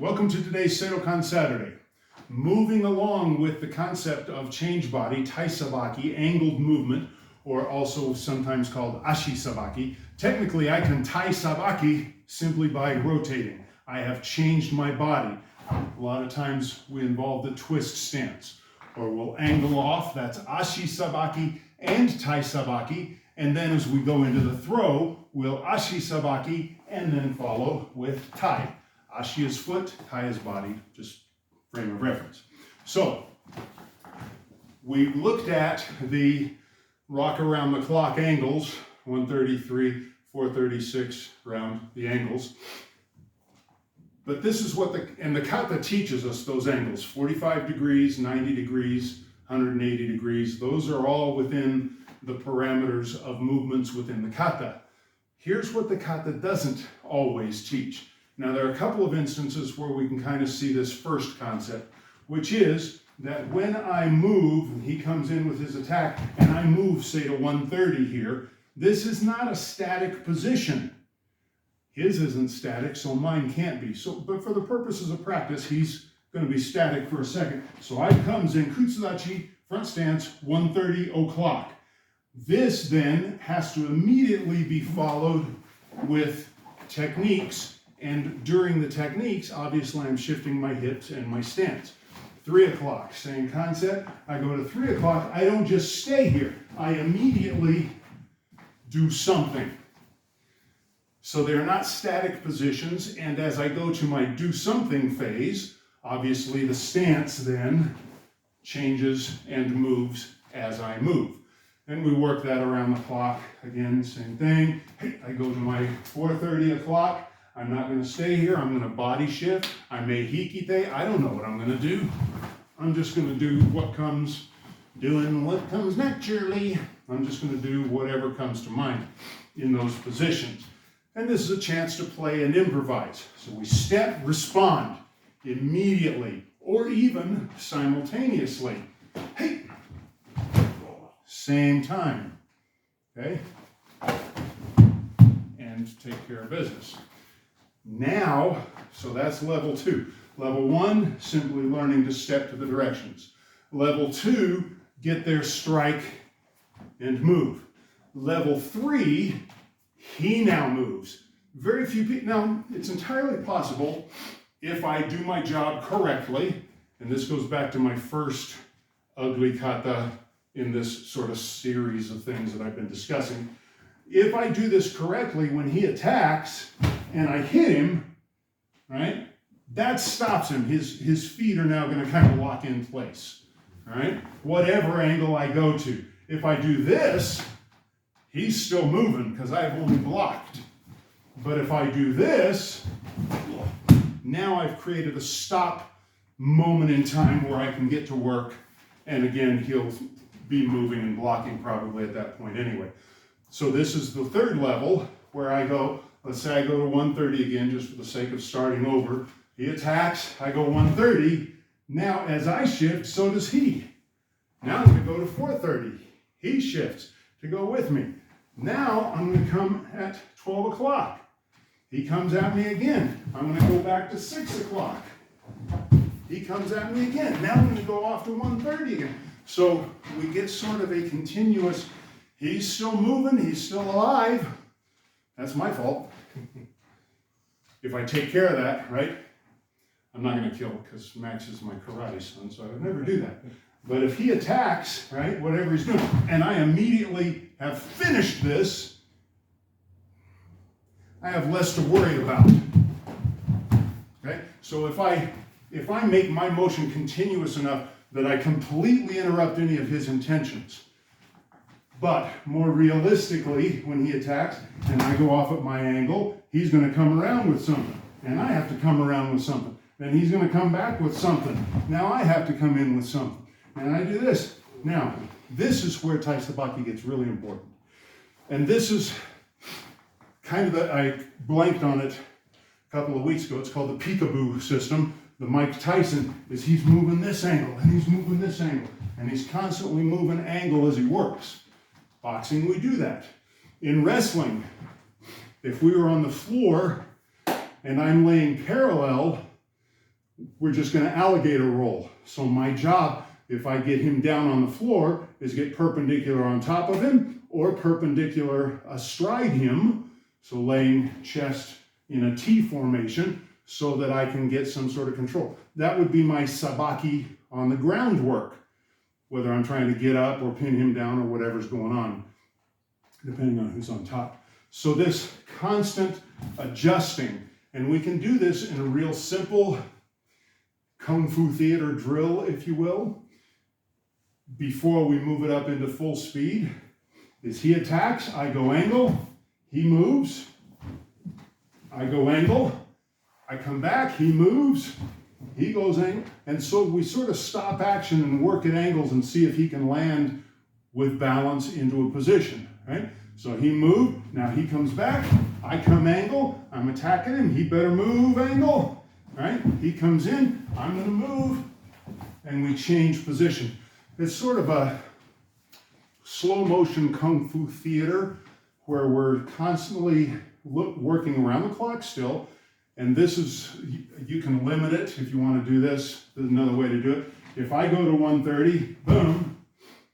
Welcome to today's Seidokan Saturday. Moving along with the concept of change body, Tai Sabaki, angled movement, or also sometimes called Ashi Sabaki. Technically, I can Tai Sabaki simply by rotating. I have changed my body. A lot of times we involve the twist stance, or we'll angle off. That's Ashi Sabaki and Tai Sabaki. And then as we go into the throw, we'll Ashi Sabaki and then follow with Tai. Ashi is foot, Tai is body, just frame of reference. So, we looked at the rock around the clock angles, 133, 436 around the angles. But this is what the kata teaches us those angles, 45 degrees, 90 degrees, 180 degrees. Those are all within the parameters of movements within the kata. Here's what the kata doesn't always teach. Now, there are a couple of instances where we can kind of see this first concept, which is that when I move, he comes in with his attack, and I move, say, to 130 here, this is not a static position. His isn't static, so mine can't be. But for the purposes of practice, he's going to be static for a second. So I comes in Kutsudachi, front stance, 130 o'clock. This then has to immediately be followed with techniques, and during the techniques, obviously I'm shifting my hips and my stance. 3 o'clock, same concept. I go to 3 o'clock, I don't just stay here. I immediately do something. So they're not static positions, and as I go to my do something phase, obviously the stance then changes and moves as I move. And we work that around the clock. Again, same thing. I go to my 4:30 o'clock. I'm not going to stay here. I'm going to body shift. I may hikite. I don't know what I'm going to do. I'm just going to do what comes, doing what comes naturally. I'm just going to do whatever comes to mind in those positions. And this is a chance to play and improvise. So we step, respond immediately, or even simultaneously. Hey! Same time. Okay? And take care of business. Now, so that's level 2. Level 1, simply learning to step to the directions. Level 2, get there, strike, and move. Level 3, he now moves. Very few people, now it's entirely possible if I do my job correctly, and this goes back to my first ugly kata in this sort of series of things that I've been discussing. If I do this correctly, when he attacks and I hit him, right, that stops him. His feet are now going to kind of lock in place, all right, whatever angle I go to. If I do this, he's still moving because I've only blocked. But if I do this, now I've created a stop moment in time where I can get to work. And again, he'll be moving and blocking probably at that point anyway. So this is the third level where I go, let's say I go to 130 again, just for the sake of starting over. He attacks, I go 130. Now as I shift, so does he. Now I'm going to go to 430. He shifts to go with me. Now I'm going to come at 12 o'clock. He comes at me again. I'm going to go back to 6 o'clock. He comes at me again. Now I'm going to go off to 130 again. So we get sort of a continuous, he's still moving, he's still alive. That's my fault. If I take care of that, right? I'm not going to kill because Max is my karate son, so I would never do that. But if he attacks, right, whatever he's doing, and I immediately have finished this, I have less to worry about. Okay? So if I make my motion continuous enough that I completely interrupt any of his intentions, but more realistically, when he attacks and I go off at my angle, he's going to come around with something, and I have to come around with something. Then he's going to come back with something. Now I have to come in with something. And I do this. Now, this is where Tai Sabaki gets really important. And this is kind of I blanked on it a couple of weeks ago. It's called the peekaboo system. The Mike Tyson is he's moving this angle, and he's moving this angle, and he's constantly moving angle as he works. Boxing, we do that. In wrestling, if we were on the floor and I'm laying parallel we're just going to alligator roll. So my job, if I get him down on the floor, is get perpendicular on top of him or perpendicular astride him, so laying chest in a T formation so that I can get some sort of control. That would be my sabaki on the ground work, whether I'm trying to get up or pin him down or whatever's going on, depending on who's on top. So this constant adjusting, and we can do this in a real simple Kung Fu theater drill, if you will, before we move it up into full speed, is he attacks, I go angle, he moves, I go angle, I come back, he moves, he goes angle, and so we sort of stop action and work at angles and see if he can land with balance into a position, right? So he moved, now he comes back, I come angle, I'm attacking him, he better move angle, right? He comes in, I'm gonna move, and we change position. It's sort of a slow motion Kung Fu theater where we're constantly working around the clock still, and this is, you can limit it if you want to do this. There's another way to do it. If I go to 130, boom,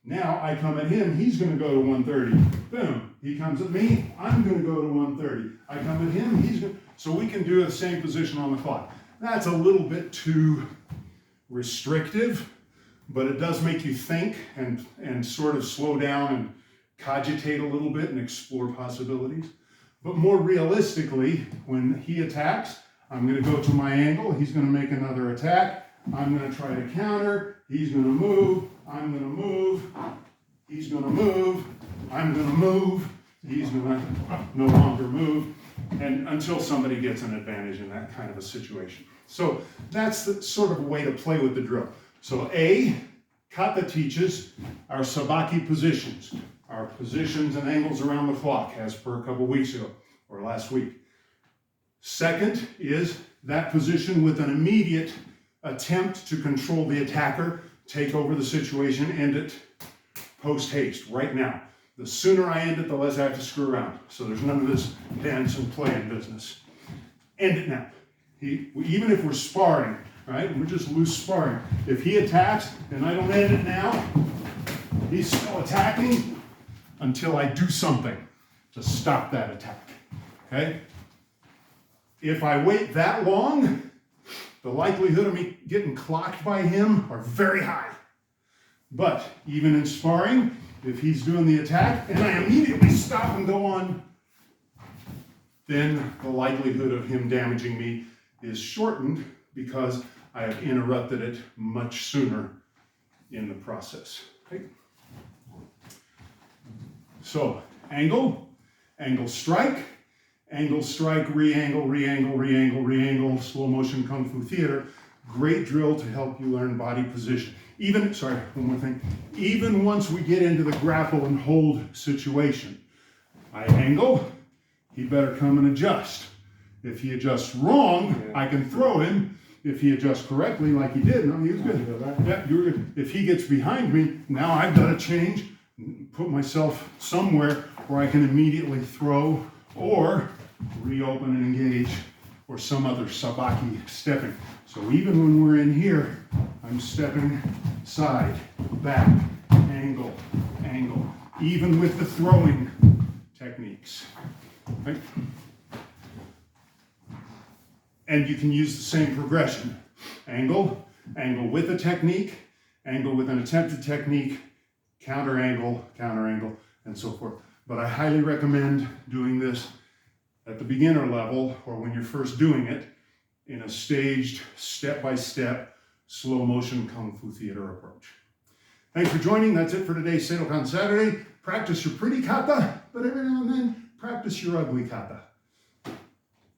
now I come at him, he's going to go to 130, boom. He comes at me, I'm going to go to 130. I come at him, he's going to, so we can do the same position on the clock. That's a little bit too restrictive, but it does make you think and sort of slow down and cogitate a little bit and explore possibilities. But more realistically, when he attacks, I'm going to go to my angle, he's going to make another attack, I'm going to try to counter, he's going to move, I'm going to move, he's going to move, I'm going to move, he's going to no longer move, and until somebody gets an advantage in that kind of a situation. So that's the sort of way to play with the drill. So A, kata teaches our sabaki positions, our positions and angles around the clock, as per a couple weeks ago or last week. Second is that position with an immediate attempt to control the attacker, take over the situation, end it post haste, right now. The sooner I end it, the less I have to screw around. So there's none of this dance and play in business. End it now. Even if we're sparring, right? We're just loose sparring. If he attacks and I don't end it now, he's still attacking until I do something to stop that attack, okay? If I wait that long, the likelihood of me getting clocked by him are very high. But even in sparring, if he's doing the attack and I immediately stop and go on, then the likelihood of him damaging me is shortened because I have interrupted it much sooner in the process. Okay? So, angle, angle strike, re-angle, re-angle, re-angle, re-angle, slow motion Kung Fu theater. Great drill to help you learn body position. Even, sorry, one more thing. Even once we get into the grapple and hold situation, I angle, he better come and adjust. If he adjusts wrong, I can throw him. If he adjusts correctly, like he did, no, he was good. Yeah, you were good. If he gets behind me, now I've got to change, put myself somewhere where I can immediately throw or reopen and engage or some other sabaki stepping. So even when we're in here, I'm stepping side, back, angle, angle, even with the throwing techniques. Right? And you can use the same progression. Angle, angle with a technique, angle with an attempted technique, counter angle, and so forth. But I highly recommend doing this at the beginner level or when you're first doing it in a staged, step-by-step, slow motion Kung Fu theater approach. Thanks for joining. That's it for today's Seidokan Saturday. Practice your pretty kata, but every now and then, practice your ugly kata.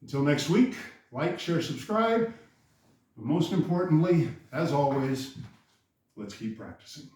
Until next week, like, share, subscribe. But most importantly, as always, let's keep practicing.